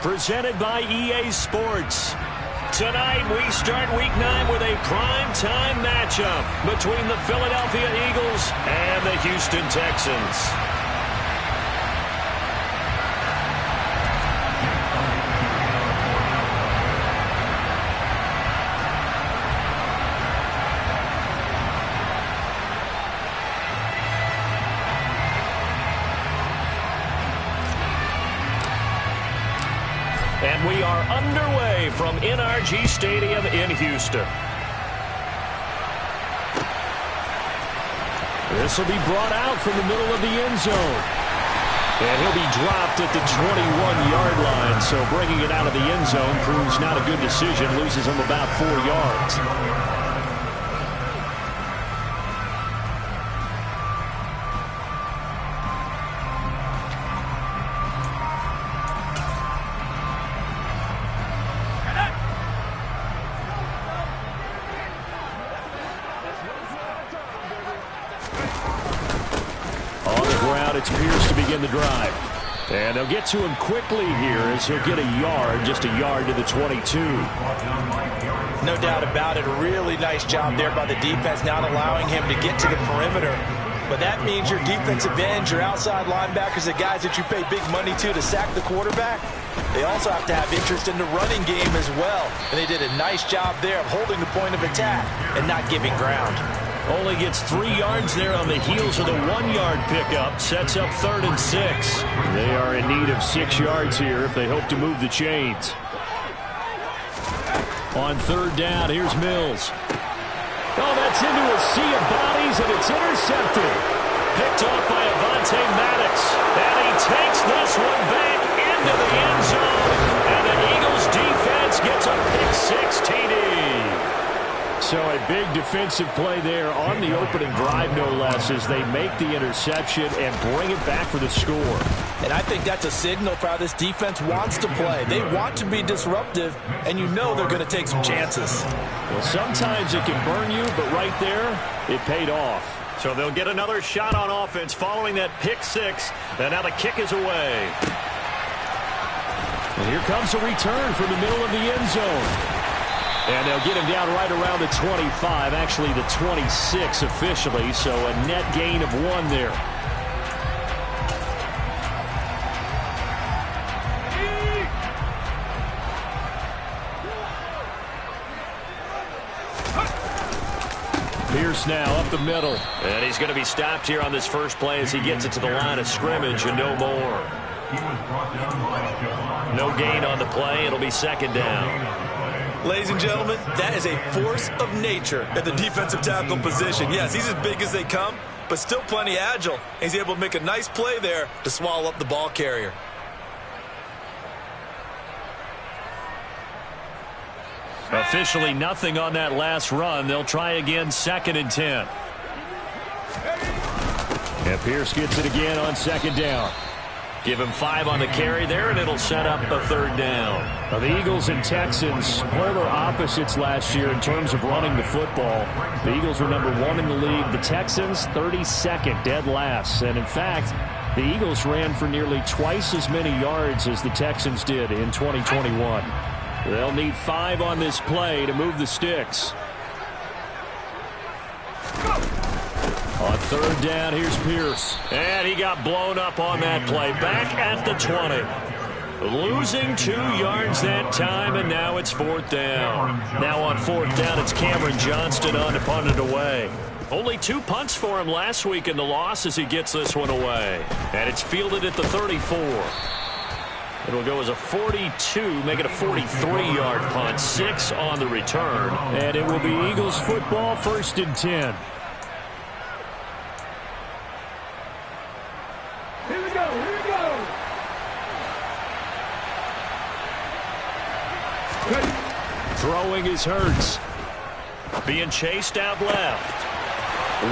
presented by EA Sports. Tonight, we start Week 9 with a prime-time matchup between the Philadelphia Eagles and the Houston Texans. And we are underway from NRG Stadium in Houston. This will be brought out from the middle of the end zone. And he'll be dropped at the 21-yard line. So bringing it out of the end zone proves not a good decision. Loses him about 4 yards. It's Pierce to begin the drive. And they'll get to him quickly here as he'll get a yard, just a yard to the 22. No doubt about it. A really nice job there by the defense, not allowing him to get to the perimeter. But that means your defensive ends, your outside linebackers, the guys that you pay big money to sack the quarterback, they also have to have interest in the running game as well. And they did a nice job there of holding the point of attack and not giving ground. Only gets 3 yards there on the heels of the 1-yard pickup. Sets up 3rd and 6. They are in need of 6 yards here if they hope to move the chains. On 3rd down, here's Mills. Oh, that's into a sea of bodies, and it's intercepted. Picked off by Avonte Maddox. And he takes this one back into the end zone. And the Eagles defense gets a pick-6 TD. So a big defensive play there on the opening drive, no less, as they make the interception and bring it back for the score. And I think that's a signal for how this defense wants to play. They want to be disruptive, and you know they're going to take some chances. Well, sometimes it can burn you, but right there, it paid off. So they'll get another shot on offense following that pick-6, and now the kick is away. And here comes a return from the middle of the end zone. And they'll get him down right around the 25, actually the 26 officially, so a net gain of 1 there. Pierce now up the middle. And he's going to be stopped here on this first play as he gets it to the line of scrimmage and no more. No gain on the play. It'll be 2nd down. Ladies and gentlemen, that is a force of nature at the defensive tackle position. Yes, he's as big as they come, but still plenty agile. He's able to make a nice play there to swallow up the ball carrier. Officially nothing on that last run. They'll try again, 2nd and 10. And Pierce gets it again on 2nd down. Give him 5 on the carry there, and it'll set up a 3rd down. Now, the Eagles and Texans, polar opposites last year in terms of running the football. The Eagles were number 1 in the league. The Texans, 32nd, dead last. And, in fact, the Eagles ran for nearly twice as many yards as the Texans did in 2021. They'll need 5 on this play to move the sticks. On 3rd down, here's Pierce. And he got blown up on that play. Back at the 20. Losing 2 yards that time, and now it's 4th down. Now on 4th down, it's Cameron Johnston on to punt it away. Only 2 punts for him last week in the loss as he gets this one away. And it's fielded at the 34. It'll go as a 42, make it a 43-yard punt. 6 on the return. And it will be Eagles football, 1st and 10. Throwing is Hurts. Being chased out left.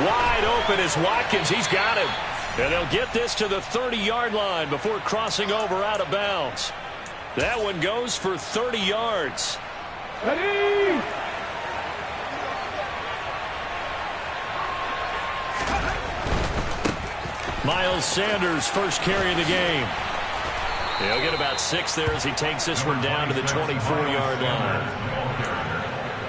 Wide open is Watkins. He's got him. And they'll get this to the 30-yard line before crossing over out of bounds. That one goes for 30 yards. Ready? Miles Sanders, first carry of the game. He'll get about 6 there as he takes this one down to the 24-yard line.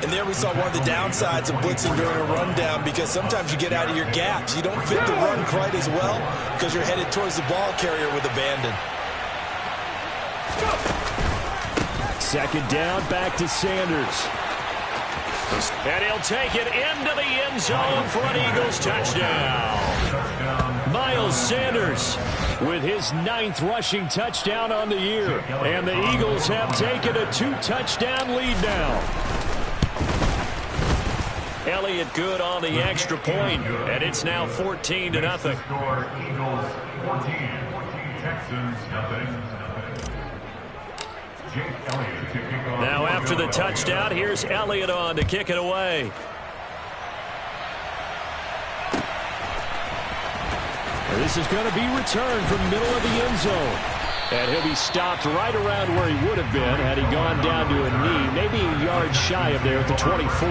And there we saw one of the downsides of blitzing during a rundown, because sometimes you get out of your gaps. You don't fit the run quite as well because you're headed towards the ball carrier with abandon. Second down, back to Sanders. And he'll take it into the end zone for an Eagles touchdown. Miles Sanders with his 9th rushing touchdown on the year. And the Eagles have taken a 2-touchdown lead now. Elliott good on the extra point, and it's now 14-0. Eagles 14, Texans nothing. Now after the touchdown, here's Elliott on to kick it away. This is going to be returned from the middle of the end zone. And he'll be stopped right around where he would have been had he gone down to a knee, maybe a yard shy of there at the 24.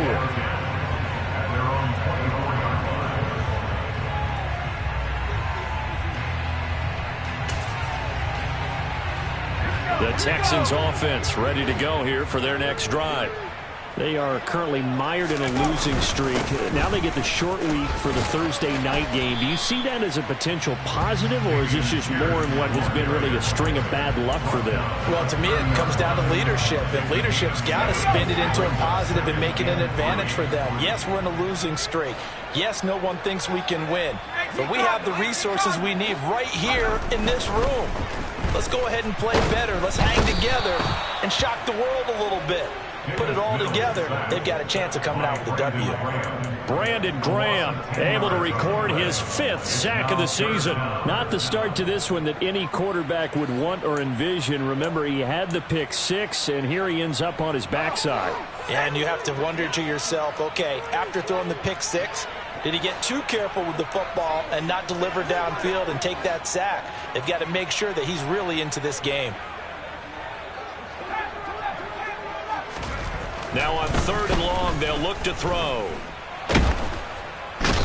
The Texans offense ready to go here for their next drive. They are currently mired in a losing streak. Now they get the short week for the Thursday night game. Do you see that as a potential positive, or is this just more in what has been really a string of bad luck for them? Well, to me, it comes down to leadership, and leadership's got to spin it into a positive and make it an advantage for them. Yes, we're in a losing streak. Yes, no one thinks we can win, but we have the resources we need right here in this room. Let's go ahead and play better. Let's hang together and shock the world a little bit. Put it all together, they've got a chance of coming out with a W. Brandon Graham able to record his 5th sack of the season. Not the start to this one that any quarterback would want or envision. Remember, he had the pick 6, and here he ends up on his backside. And you have to wonder to yourself, okay, after throwing the pick 6, did he get too careful with the football and not deliver downfield and take that sack? They've got to make sure that he's really into this game. Now on 3rd and long, they'll look to throw.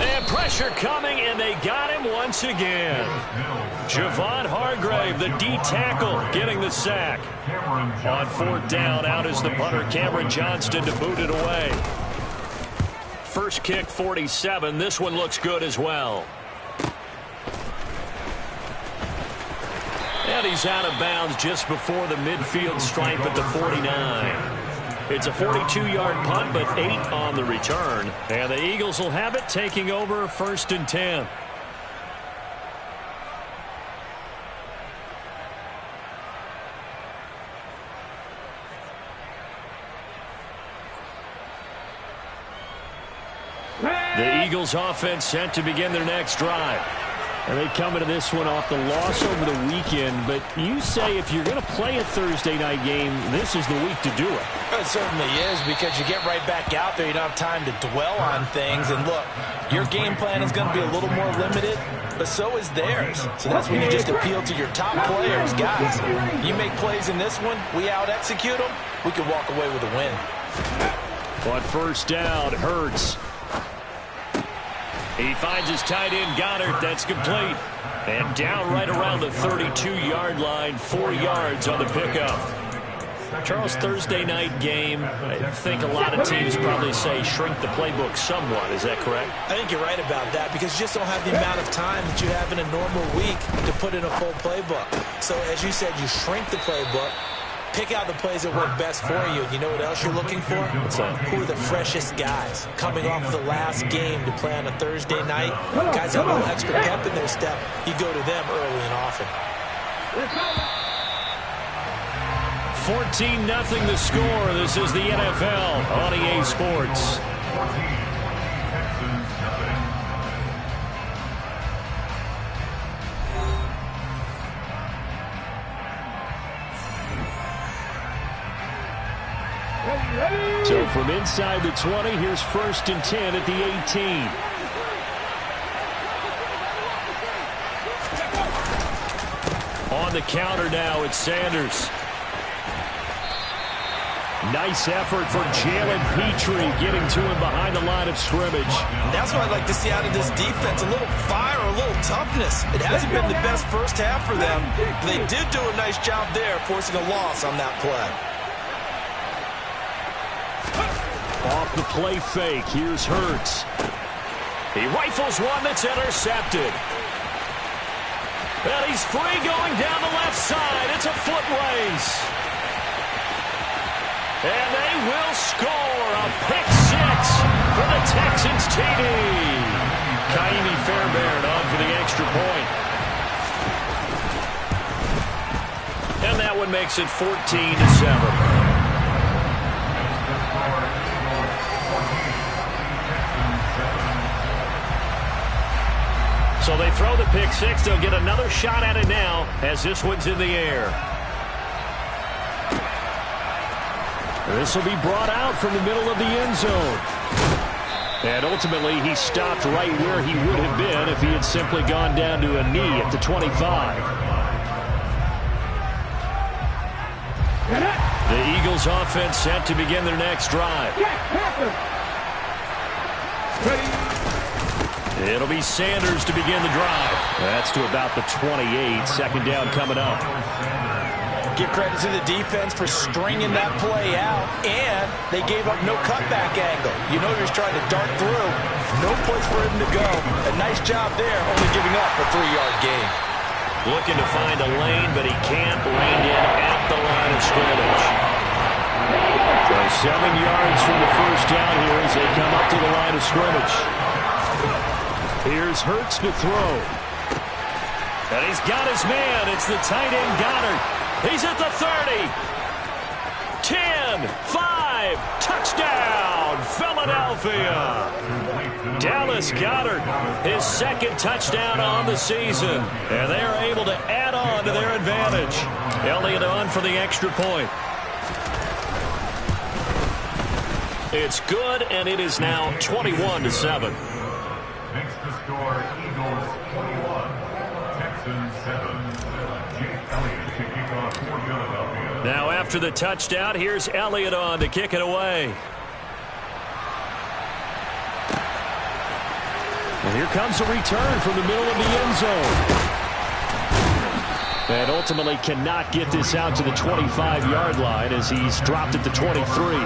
And pressure coming, and they got him once again. Javon Hargrave, the D tackle, getting the sack. On 4th down, out is the punter, Cameron Johnston, to boot it away. First kick, 47. This one looks good as well. And he's out of bounds just before the midfield stripe at the 49. It's a 42-yard punt, but 8 on the return. And the Eagles will have it, taking over 1st and 10. The Eagles offense set to begin their next drive. And they come into this one off the loss over the weekend. But you say if you're going to play a Thursday night game, this is the week to do it. It certainly is, because you get right back out there. You don't have time to dwell on things. And look, your game plan is going to be a little more limited, but so is theirs. So that's when you just appeal to your top players. Guys, you make plays in this one, we out-execute them, we can walk away with a win. On 1st down, Hurts. He finds his tight end, Goddard. That's complete. And down right around the 32-yard line, 4 yards on the pickup. Charles, Thursday night game, I think a lot of teams probably say shrink the playbook somewhat. Is that correct? I think you're right about that, because you just don't have the amount of time that you have in a normal week to put in a full playbook. So, as you said, you shrink the playbook, pick out the plays that work best for you. You know what else you're looking for? What's that? Who are the freshest guys coming off of the last game to play on a Thursday night? Guys have a little extra pep in their step. You go to them early and often. 14-0 the score. This is the NFL on EA Sports. So from inside the 20, here's 1st and 10 at the 18. On the counter now, it's Sanders. Nice effort for Jalen Petrie getting to him behind the line of scrimmage. And that's what I'd like to see out of this defense, a little fire, a little toughness. It hasn't been the best first half for them. They did do a nice job there, forcing a loss on that play. Off the play fake, here's Hurts. He rifles one that's intercepted. And he's free going down the left side. It's a foot race. And they will score a pick six for the Texans TD. Kaimi Fairbairn on for the extra point. And that one makes it 14-7. So they throw the pick six. They'll get another shot at it now as this one's in the air. This will be brought out from the middle of the end zone. And ultimately, he stopped right where he would have been if he had simply gone down to a knee at the 25. The Eagles offense set to begin their next drive. It'll be Sanders to begin the drive. That's to about the 28. Second down coming up. Give credit to the defense for stringing that play out, and they gave up no cutback angle. You know he was trying to dart through. No place for him to go. A nice job there, only giving up a 3-yard gain. Looking to find a lane, but he can't. Reined in at the line of scrimmage. So 7 yards from the first down here as they come up to the line of scrimmage. Here's Hurts to throw. And he's got his man. It's the tight end Goddard. He's at the 30. 10, 5, touchdown, Philadelphia. Dallas Goedert, his second touchdown on the season. And they are able to add on to their advantage. Elliott on for the extra point. It's good, and it is now 21-7. Makes the score Eagles 21, Texans 7. Jake Elliott to kick off for Philadelphia. Now after the touchdown, here's Elliott on to kick it away. And here comes a return from the middle of the end zone. And ultimately cannot get this out to the 25-yard line as he's dropped at the 23.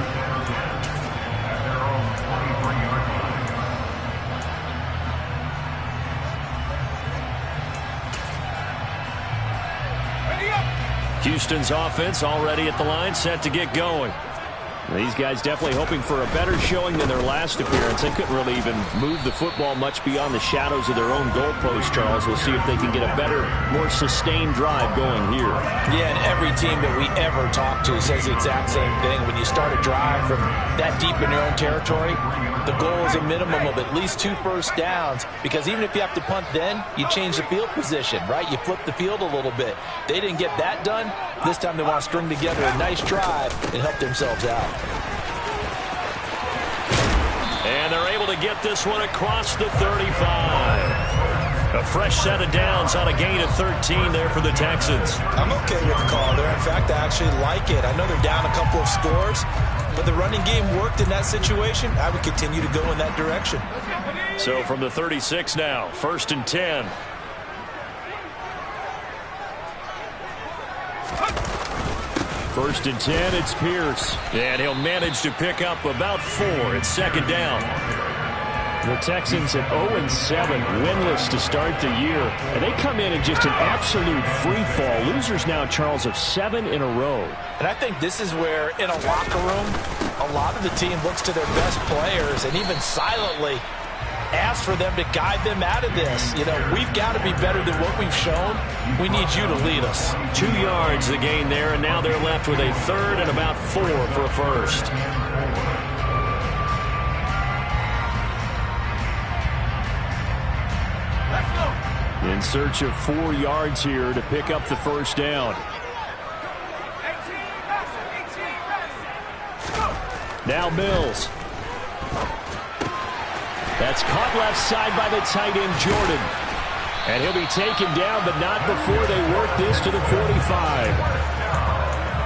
Houston's offense already at the line, set to get going. These guys definitely hoping for a better showing than their last appearance. They couldn't really even move the football much beyond the shadows of their own goalpost, Charles. We'll see if they can get a better, more sustained drive going here. Yeah, and every team that we ever talk to says the exact same thing. When you start a drive from that deep in your own territory, the goal is a minimum of at least 2 first downs, because even if you have to punt then, you change the field position, right? You flip the field a little bit. They didn't get that done. This time they want to string together a nice drive and help themselves out. And they're able to get this one across the 35. A fresh set of downs on a gain of 13 there for the Texans. I'm okay with the call there. In fact, I actually like it. I know they're down a couple of scores, but the running game worked in that situation. I would continue to go in that direction. So from the 36 now, 1st and 10. First and 10, it's Pierce. And he'll manage to pick up about 4. It's second down. The Texans at 0-7, winless to start the year. And they come in just an absolute free fall. Losers now, Charles, of 7 in a row. And I think this is where, in a locker room, a lot of the team looks to their best players and even silently ask for them to guide them out of this. You know, we've got to be better than what we've shown. We need you to lead us. 2 yards the gain there, and now they're left with a 3rd and about 4 for a first. In search of 4 yards here to pick up the first down. Now Mills. That's caught left side by the tight end, Jordan. And he'll be taken down, but not before they work this to the 45.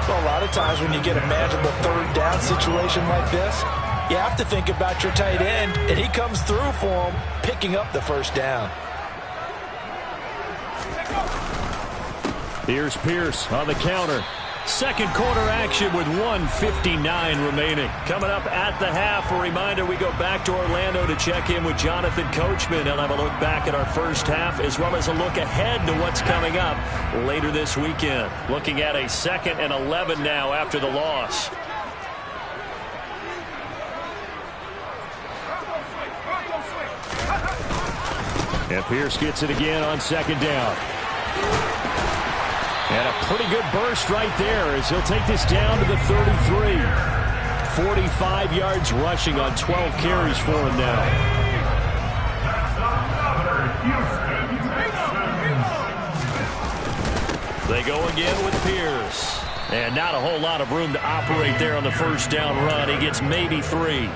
Well, a lot of times when you get a manageable third down situation like this, you have to think about your tight end, and he comes through for him, picking up the first down. Here's Pierce on the counter. Second quarter action with 1:59 remaining. Coming up at the half, a reminder we go back to Orlando to check in with Jonathan Coachman. He'll have a look back at our first half as well as a look ahead to what's coming up later this weekend. Looking at a 2nd and 11 now after the loss. And Pierce gets it again on 2nd down. And a pretty good burst right there as he'll take this down to the 33. 45 yards rushing on 12 carries for him now. They go again with Pierce. And not a whole lot of room to operate there on the first down run. He gets maybe 3.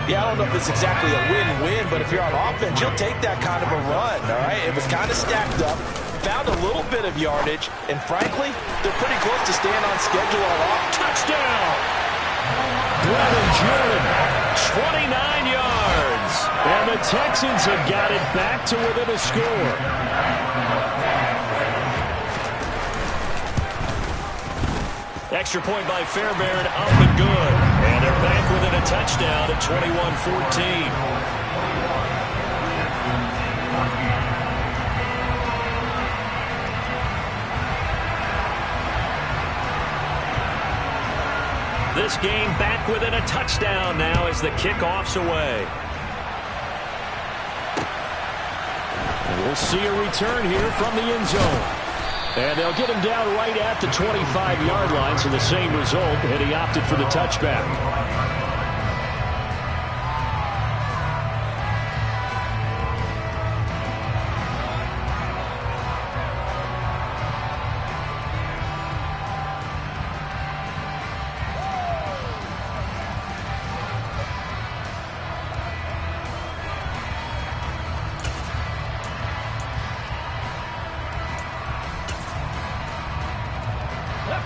Yeah, I don't know if it's exactly a win-win, but if you're on offense, you'll take that kind of a run, all right? It was kind of stacked up, found a little bit of yardage, and frankly, they're pretty close to staying on schedule all off. Touchdown! Brevin Jordan, 29 yards. And the Texans have got it back to within a score. Extra point by Fairbairn, up and good. And they're back within a touchdown at 21-14. This game back within a touchdown now as the kickoff's away. And we'll see a return here from the end zone. And they'll get him down right at the 25-yard line, so the same result, and he opted for the touchback.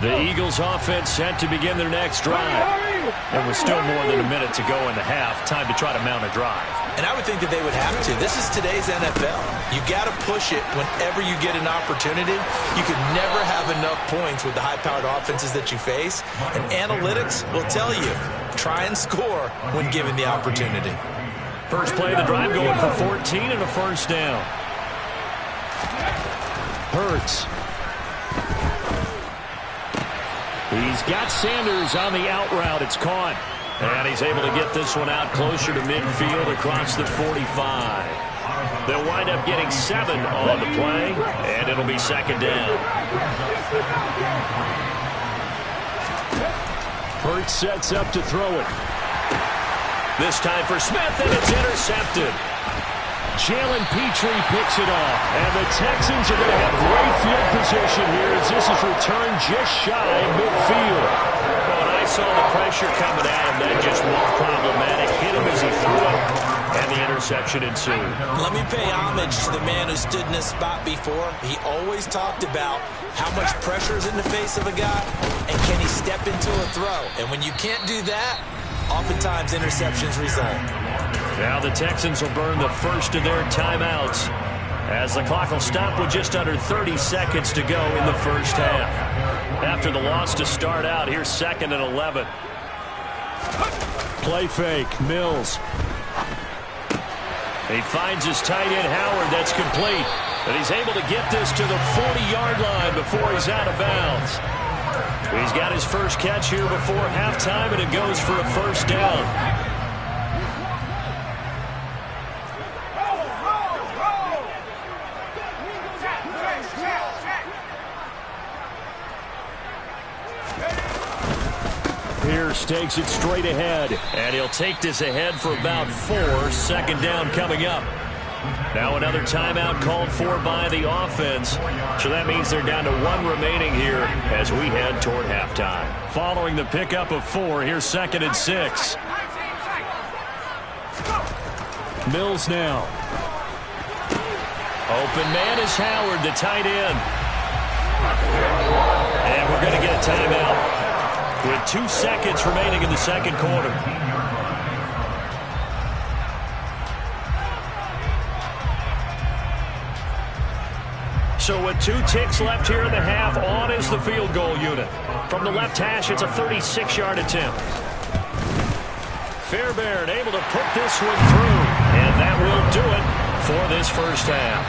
The Eagles offense set to begin their next drive. And with still more than a minute to go in the half, time to try to mount a drive. And I would think that they would have to. This is today's NFL. You got to push it whenever you get an opportunity. You could never have enough points with the high-powered offenses that you face. And analytics will tell you, try and score when given the opportunity. First play of the drive going for 14 and a first down. Hurts. He's got Sanders on the out route. It's caught. And he's able to get this one out closer to midfield across the 45. They'll wind up getting 7 on the play, and it'll be second down. Hurts sets up to throw it. This time for Smith, and it's intercepted. Jalen Petrie picks it off, and the Texans are going to have great field position here as this is returned just shy of midfield. When I saw the pressure coming at him, that just looked problematic. Hit him as he threw it, and the interception ensued. Let me pay homage to the man who stood in this spot before. He always talked about how much pressure is in the face of a guy, and can he step into a throw. And when you can't do that, oftentimes interceptions result. Now the Texans will burn the first of their timeouts as the clock will stop with just under 30 seconds to go in the first half. After the loss to start out, here's 2nd and 11. Play fake, Mills. He finds his tight end Howard, that's complete. And he's able to get this to the 40-yard line before he's out of bounds. He's got his first catch here before halftime, and it goes for a first down. Pierce takes it straight ahead, and he'll take this ahead for about 4. Second down coming up. Now another timeout called for by the offense. So that means they're down to 1 remaining here as we head toward halftime. Following the pickup of 4, here's 2nd and 6. Mills now. Open man is Howard, the tight end. And And we're going to get a timeout with 2 seconds remaining in the second quarter. So with 2 ticks left here in the half, on is the field goal unit. From the left hash, it's a 36-yard attempt. Fairbairn able to put this one through, and that will do it for this first half.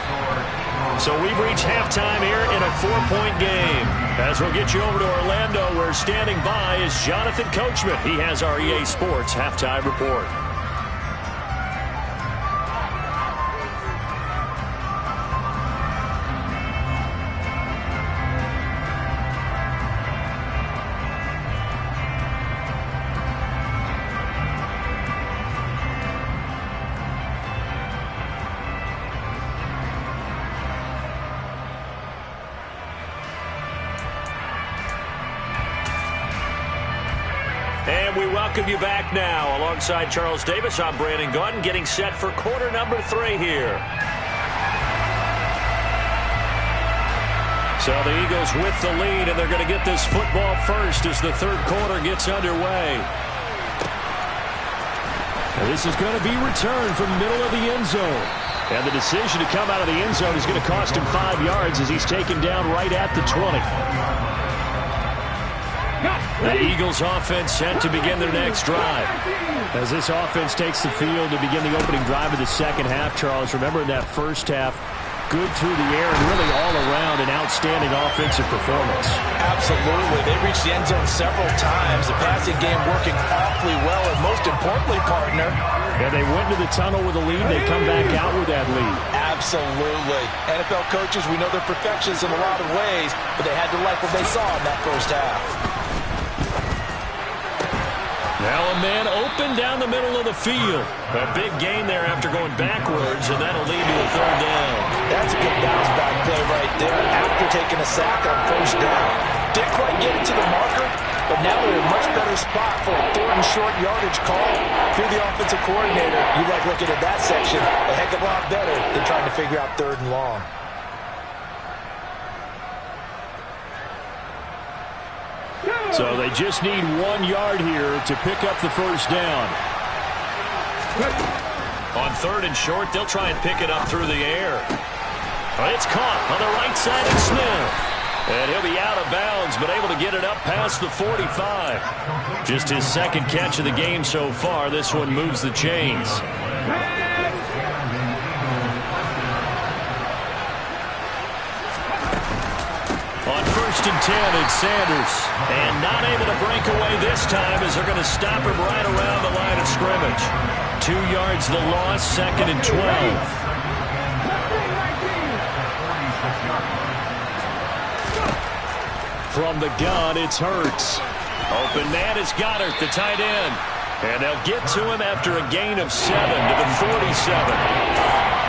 So we've reached halftime here in a 4-point game. As we'll get you over to Orlando, where standing by is Jonathan Coachman. He has our EA Sports halftime report. And we welcome you back now. Alongside Charles Davis, I'm Brandon Gaudin, getting set for quarter number 3 here. So the Eagles with the lead, and they're going to get this football first as the third quarter gets underway. And this is going to be returned from the middle of the end zone. And the decision to come out of the end zone is going to cost him 5 yards as he's taken down right at the 20. The Eagles offense set to begin their next drive. As this offense takes the field to begin the opening drive of the second half, Charles, remember in that first half, good through the air and really all around an outstanding offensive performance. Absolutely. They reached the end zone several times. The passing game working awfully well, and most importantly, partner. Yeah, they went to the tunnel with a lead. They come back out with that lead. Absolutely. NFL coaches, we know they're perfectionists in a lot of ways, but they had to like what they saw in that first half. Now a man open down the middle of the field. A big gain there after going backwards, and that'll lead to a third down. That's a good bounce back play right there after taking a sack on first down. Didn't quite get it to the marker, but now they're in a much better spot for a third and short yardage call. If you're the offensive coordinator, you like looking at that section a heck of a lot better than trying to figure out third and long. So they just need 1 yard here to pick up the first down. On third and short, they'll try and pick it up through the air. It's caught on the right side of Smith. And he'll be out of bounds, but able to get it up past the 45. Just his second catch of the game so far. This one moves the chains. On first and 10, it's Sanders. And not able to break away this time as they're going to stop him right around the line of scrimmage. 2 yards the loss, second and 12. From the gun, it's Hurts. Open man is Goddard, the tight end. And they'll get to him after a gain of 7 to the 47.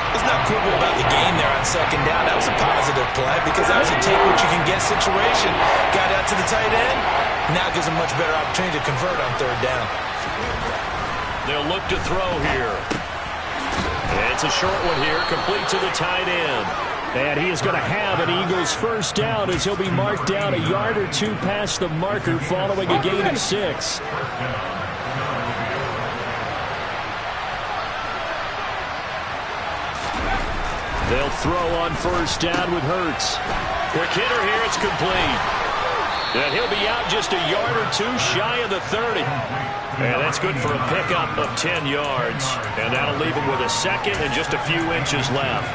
Let's not quibble about the game there on second down. That was a positive play because that was a take-what-you-can-get situation. Got out to the tight end. Now gives him much better opportunity to convert on third down. They'll look to throw here. It's a short one here, complete to the tight end. And he is going to have an Eagles first down as he'll be marked down a yard or 2 past the marker following a gain of 6. They'll throw on first down with Hurts. Quick hitter here, it's complete. And he'll be out just a yard or 2 shy of the 30. And that's good for a pickup of 10 yards. And that'll leave him with a second and just a few inches left.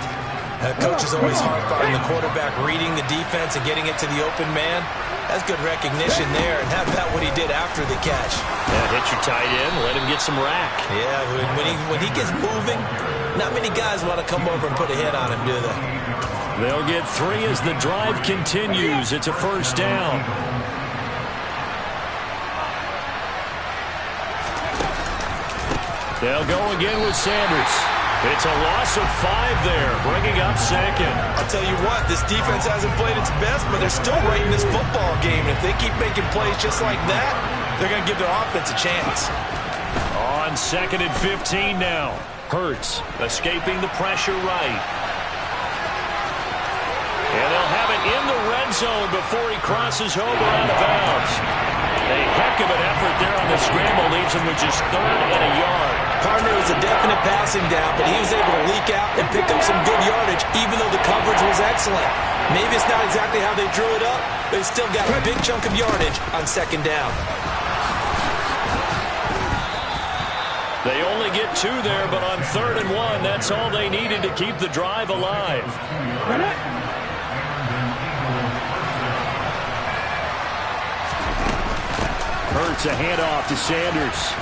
Coach is always hard on the quarterback reading the defense and getting it to the open man. That's good recognition there. And how about what he did after the catch? Yeah, hit your tight end, let him get some rack. Yeah, when he gets moving, not many guys want to come over and put a hit on him, do they? They'll get 3 as the drive continues. It's a first down. They'll go again with Sanders. It's a loss of 5 there, bringing up second. I'll tell you what, this defense hasn't played its best, but they're still right in this football game. If they keep making plays just like that, they're going to give their offense a chance. On second and 15 now. Hurts escaping the pressure right. And they'll have it in the red zone before he crosses over out of bounds. A heck of an effort there on the scramble leaves him with just 3rd and a yard. Partner, was a definite passing down, but he was able to leak out and pick up some good yardage, even though the coverage was excellent. Maybe it's not exactly how they drew it up, but he still got a big chunk of yardage on 2nd down. They only get 2 there, but on 3rd and 1, that's all they needed to keep the drive alive. Hurts a handoff to Sanders.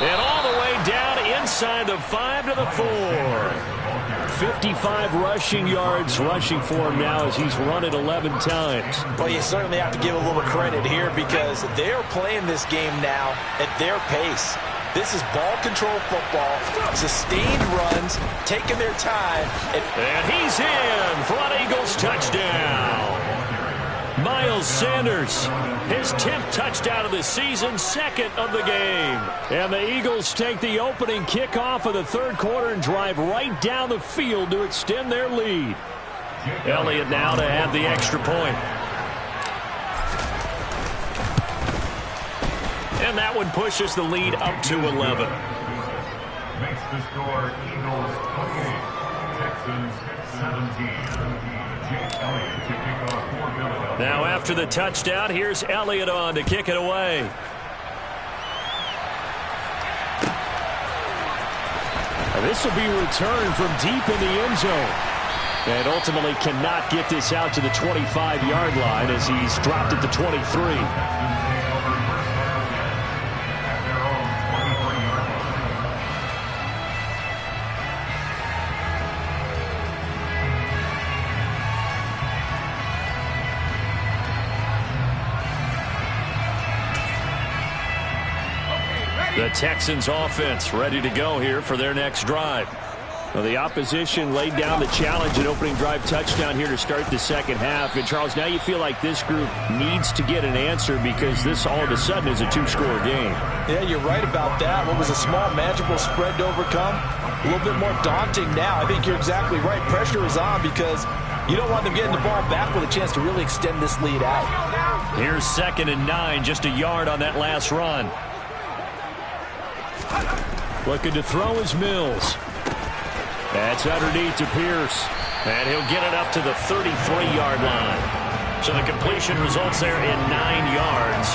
And all the way down inside the 5 to the 4. 55 rushing yards rushing for him now as he's run it 11 times. Well, you certainly have to give a little credit here because they're playing this game now at their pace. This is ball control football, sustained runs, taking their time. And he's in for an Eagles touchdown. Miles Sanders, his 10th touchdown of the season, 2nd of the game. And the Eagles take the opening kickoff of the 3rd quarter and drive right down the field to extend their lead. Elliott now to add the extra point. And that one pushes the lead up to 11. Makes the score Eagles 28, Texans 17. Jake Elliott to kick off for Philadelphia. Now after the touchdown, here's Elliott on to kick it away. This will be returned from deep in the end zone. And ultimately cannot get this out to the 25-yard line as he's dropped at the 23. The Texans offense ready to go here for their next drive. Well, the opposition laid down the challenge and opening drive touchdown here to start the 2nd half. And, Charles, now you feel like this group needs to get an answer because this all of a sudden is a 2-score game. Yeah, you're right about that. What was a small, manageable spread to overcome, a little bit more daunting now. I think you're exactly right. Pressure is on because you don't want them getting the ball back with a chance to really extend this lead out. Here's 2nd and 9, just a yard on that last run. Looking to throw is Mills. That's underneath to Pierce. And he'll get it up to the 33-yard line. So the completion results there in 9 yards.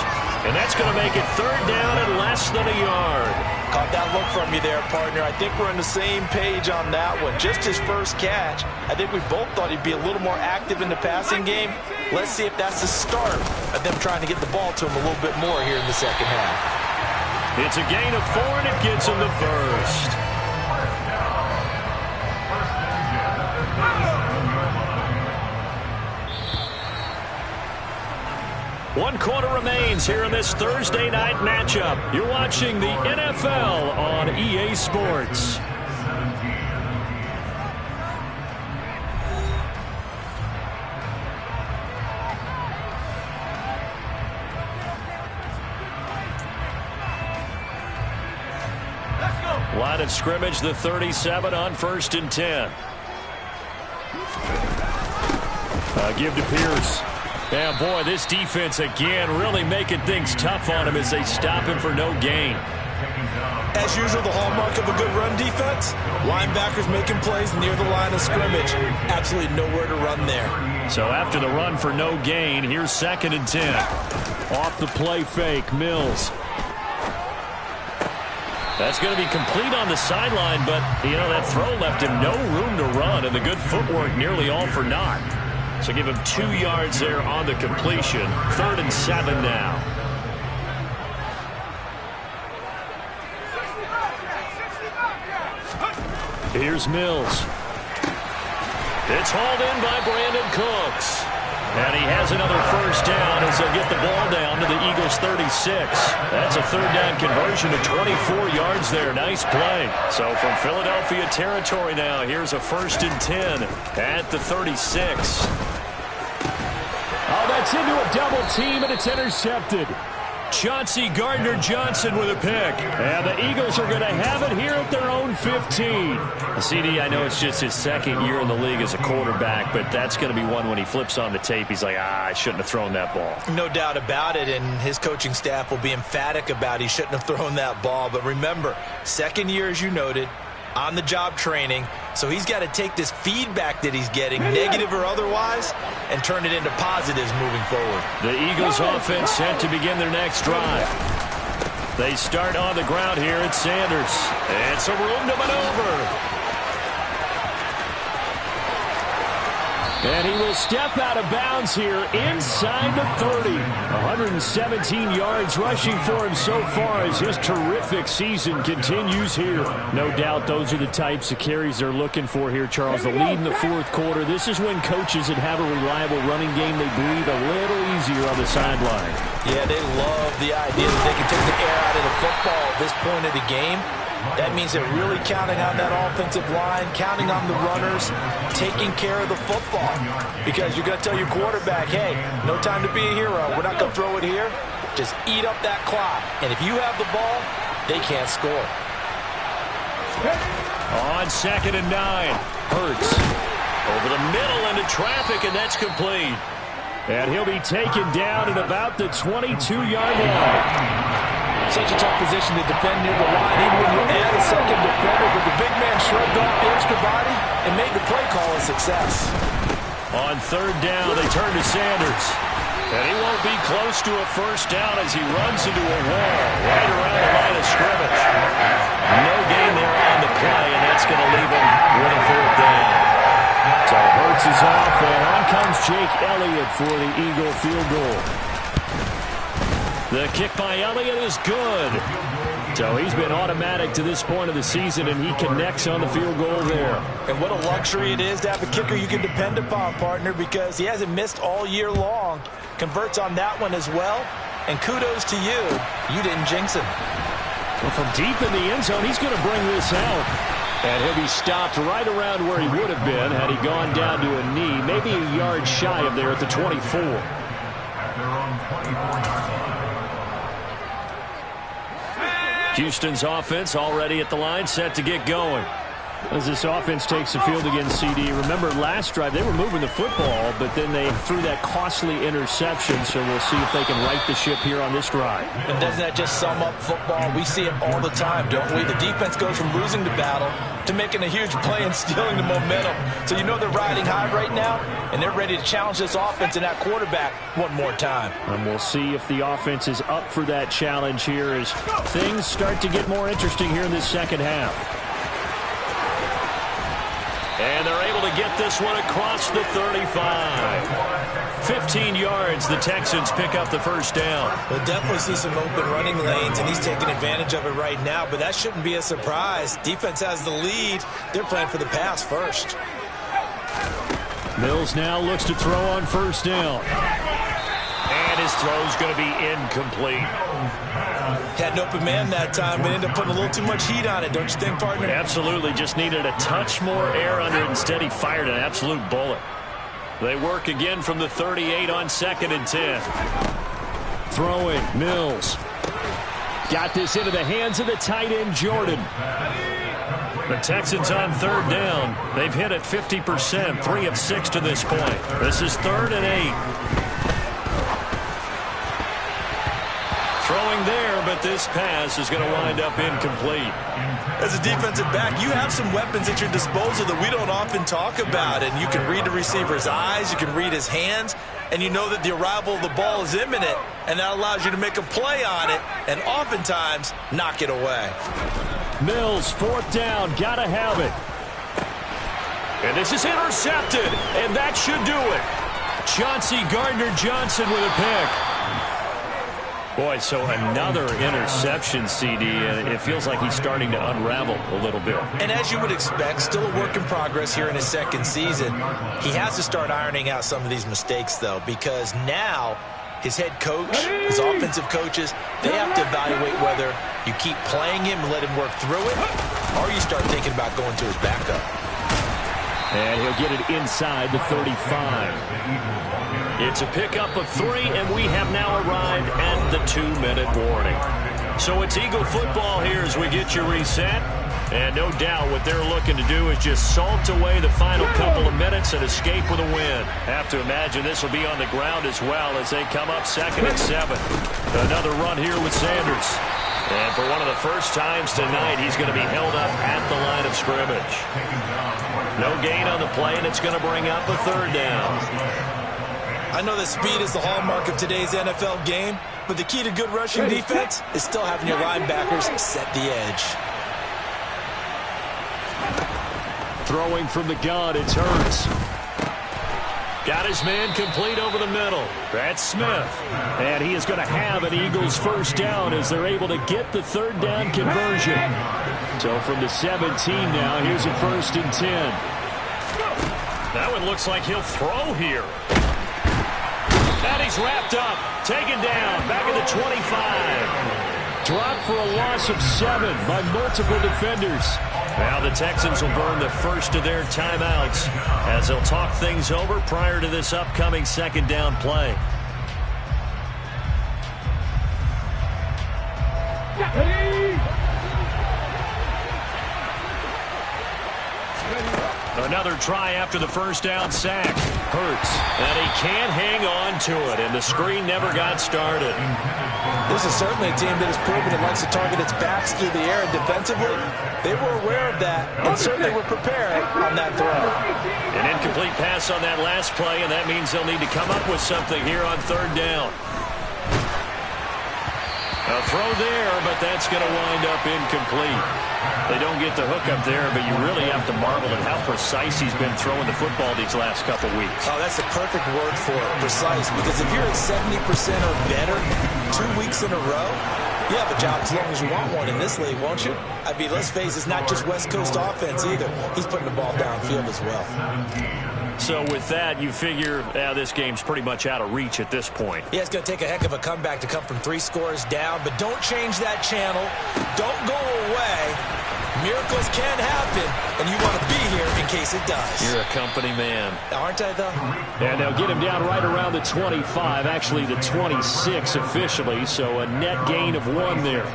And that's going to make it 3rd down and less than a yard. Caught that look from you there, partner. I think we're on the same page on that one. Just his first catch. I think we both thought he'd be a little more active in the passing game. Let's see if that's the start of them trying to get the ball to him a little bit more here in the 2nd half. It's a gain of 4, and it gets him the 1st. One quarter remains here in this Thursday night matchup. You're watching the NFL on EA Sports. Line of scrimmage, the 37 on 1st and 10. Give to Pierce. Yeah, boy, this defense again really making things tough on him as they stop him for no gain. As usual, the hallmark of a good run defense, linebackers making plays near the line of scrimmage. Absolutely nowhere to run there. So after the run for no gain, here's 2nd and 10. Off the play fake, Mills. That's going to be complete on the sideline, but, you know, that throw left him no room to run, and the good footwork nearly all for naught. So give him 2 yards there on the completion. 3rd and 7 now. Here's Mills. It's hauled in by Brandon Cooks. And he has another 1st down as they'll get the ball down to the Eagles' 36. That's a 3rd down conversion to 24 yards there. Nice play. So from Philadelphia territory now, here's a 1st and 10 at the 36. Oh, that's into a double team, and it's intercepted. Chauncey Gardner-Johnson with a pick. And the Eagles are going to have it here at their own 15. CD, I know it's just his second year in the league as a quarterback, but that's going to be one when he flips on the tape, he's like, I shouldn't have thrown that ball. No doubt about it, and his coaching staff will be emphatic about he shouldn't have thrown that ball. But remember, second year, as you noted, on-the-job training, so he's got to take this feedback that he's getting, negative or otherwise, and turn it into positives moving forward. The Eagles offense set to begin their next drive. They start on the ground here at Sanders. And some room to maneuver. And he will step out of bounds here inside the 30. 117 yards rushing for him so far as his terrific season continues here. No doubt those are the types of carries they're looking for here, Charles. The lead in the fourth quarter. This is when coaches that have a reliable running game, they breathe a little easier on the sideline. Yeah, they love the idea that they can take the air out of the football at this point of the game. That means they're really counting on that offensive line, counting on the runners, taking care of the football. Because you're going to tell your quarterback, hey, no time to be a hero. We're not going to throw it here. Just eat up that clock. And if you have the ball, they can't score. On 2nd and 9, Hurts over the middle into traffic, and that's complete. And he'll be taken down at about the 22-yard line. Such a tough position to defend near the line, even when you add a second defender, but the big man shrugged off the extra body and made the play call a success. On 3rd down, they turn to Sanders. And he won't be close to a first down as he runs into a wall right around the line of scrimmage. No gain there on the play, and that's going to leave him with a 4th down. So Hurts is off, and on comes Jake Elliott for the Eagle field goal. The kick by Elliott is good. So he's been automatic to this point of the season, and he connects on the field goal there. And what a luxury it is to have a kicker you can depend upon, partner, because he hasn't missed all year long. Converts on that one as well. And kudos to you. You didn't jinx him. Well, from deep in the end zone, he's going to bring this out. And he'll be stopped right around where he would have been had he gone down to a knee, maybe a yard shy of there at the 24. At their own 24-yard line. Houston's offense already at the line, set to get going. As this offense takes the field against CD, remember last drive they were moving the football, but then they threw that costly interception, so we'll see if they can right the ship here on this drive. And doesn't that just sum up football? We see it all the time, don't we? The defense goes from losing the battle to making a huge play and stealing the momentum. So you know they're riding high right now, and they're ready to challenge this offense and that quarterback one more time. And we'll see if the offense is up for that challenge here as things start to get more interesting here in this second half. And they're able to get this one across the 35. 15 yards, the Texans pick up the first down. We'll definitely see some open running lanes, and he's taking advantage of it right now, but that shouldn't be a surprise. Defense has the lead. They're playing for the pass first. Mills now looks to throw on first down. And his throw's going to be incomplete. Had an open man that time, but ended up putting a little too much heat on it, don't you think, partner? Absolutely. Just needed a touch more air under it. Instead, he fired an absolute bullet. They work again from the 38 on 2nd and 10. Throwing, Mills. Got this into the hands of the tight end, Jordan. The Texans on 3rd down. They've hit it 50%, 3 of 6 to this point. This is 3rd and 8. Throwing there, but this pass is going to wind up incomplete. As a defensive back, you have some weapons at your disposal that we don't often talk about. And you can read the receiver's eyes, you can read his hands, and you know that the arrival of the ball is imminent, and that allows you to make a play on it and oftentimes knock it away. Mills, 4th down, gotta have it. And this is intercepted, and that should do it. Chauncey Gardner-Johnson with a pick. Boy, so another interception, CD, and it feels like he's starting to unravel a little bit. And as you would expect, still a work in progress here in his second season. He has to start ironing out some of these mistakes, though, because now his head coach, his offensive coaches, they have to evaluate whether you keep playing him and let him work through it, or you start thinking about going to his backup. And he'll get it inside the 35. It's a pickup of 3, and we have now arrived at the 2-minute warning. So it's Eagle football here as we get you reset. And no doubt what they're looking to do is just salt away the final couple of minutes and escape with a win. Have to imagine this will be on the ground as well as they come up 2nd and 7. Another run here with Sanders. And for one of the first times tonight, he's going to be held up at the line of scrimmage. No gain on the play, and it's going to bring up a 3rd down. I know that speed is the hallmark of today's NFL game, but the key to good rushing defense is still having your linebackers set the edge. Throwing from the gun, it's Hurts. Got his man complete over the middle. That's Smith. And he is going to have an Eagles first down as they're able to get the 3rd down conversion. So from the 17 now, here's a 1st and 10. That one looks like he'll throw here. And he's wrapped up. Taken down. Back at the 25. Dropped for a loss of 7 by multiple defenders. Now the Texans will burn the first of their timeouts as they'll talk things over prior to this upcoming 2nd down play. Another try after the first down sack. Hurts. And he can't hang on to it, and the screen never got started. This is certainly a team that has proven it likes to target its backs through the air, and defensively, they were aware of that and certainly were prepared on that throw. An incomplete pass on that last play, and that means they'll need to come up with something here on 3rd down. A throw there, but that's going to wind up incomplete. They don't get the hook up there, but you really have to marvel at how precise he's been throwing the football these last couple weeks. Oh, that's the perfect word for it, precise, because if you're at 70% or better 2 weeks in a row, you have a job as long as you want one in this league, won't you? I mean, let's face it, it's not just West Coast offense either. He's putting the ball downfield as well. So with that, you figure this game's pretty much out of reach at this point. Yeah, it's going to take a heck of a comeback to come from 3 scores down, but don't change that channel. Don't go away. Miracles can happen, and you want to be here in case it does. You're a company man. Aren't I, though? And they'll get him down right around the 25, actually the 26 officially, so a net gain of 1 there.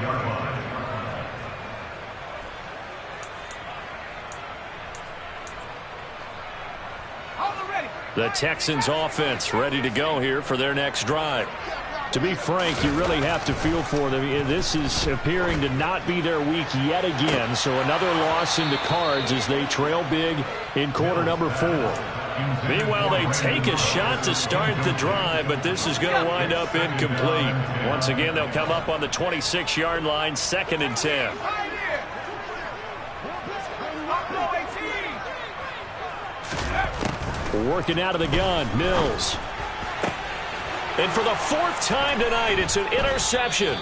The Texans offense ready to go here for their next drive. To be frank, you really have to feel for them. This is appearing to not be their week yet again, so another loss in the cards as they trail big in quarter number 4. Meanwhile, they take a shot to start the drive, but this is going to wind up incomplete. Once again, they'll come up on the 26-yard line, 2nd and 10. Working out of the gun, Mills. And for the 4th time tonight, it's an interception.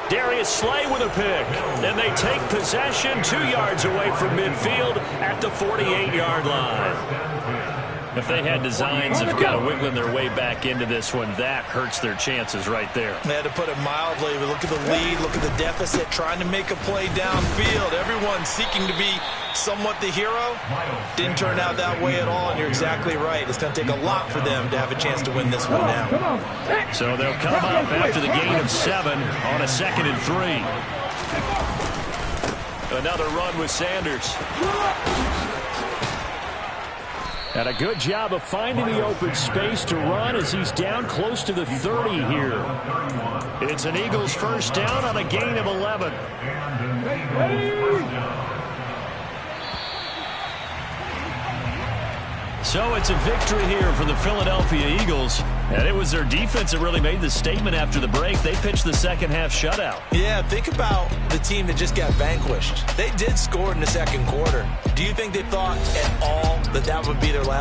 Darius Slay with a pick. And they take possession 2 yards away from midfield at the 48-yard line. If they had designs of kind of wiggling their way back into this one, that hurts their chances right there. They had to put it mildly. But look at the lead, look at the deficit, trying to make a play downfield. Everyone seeking to be somewhat the hero. Didn't turn out that way at all, and you're exactly right. It's going to take a lot for them to have a chance to win this one now. So they'll come up after the gain of 7 on a 2nd and 3. Another run with Sanders. And a good job of finding the open space to run as he's down close to the 30 here. It's an Eagles first down on a gain of 11. So it's a victory here for the Philadelphia Eagles. And it was their defense that really made the statement after the break. They pitched the second-half shutout. Yeah, think about the team that just got vanquished. They did score in the second quarter. Do you think they thought at all that that would be their last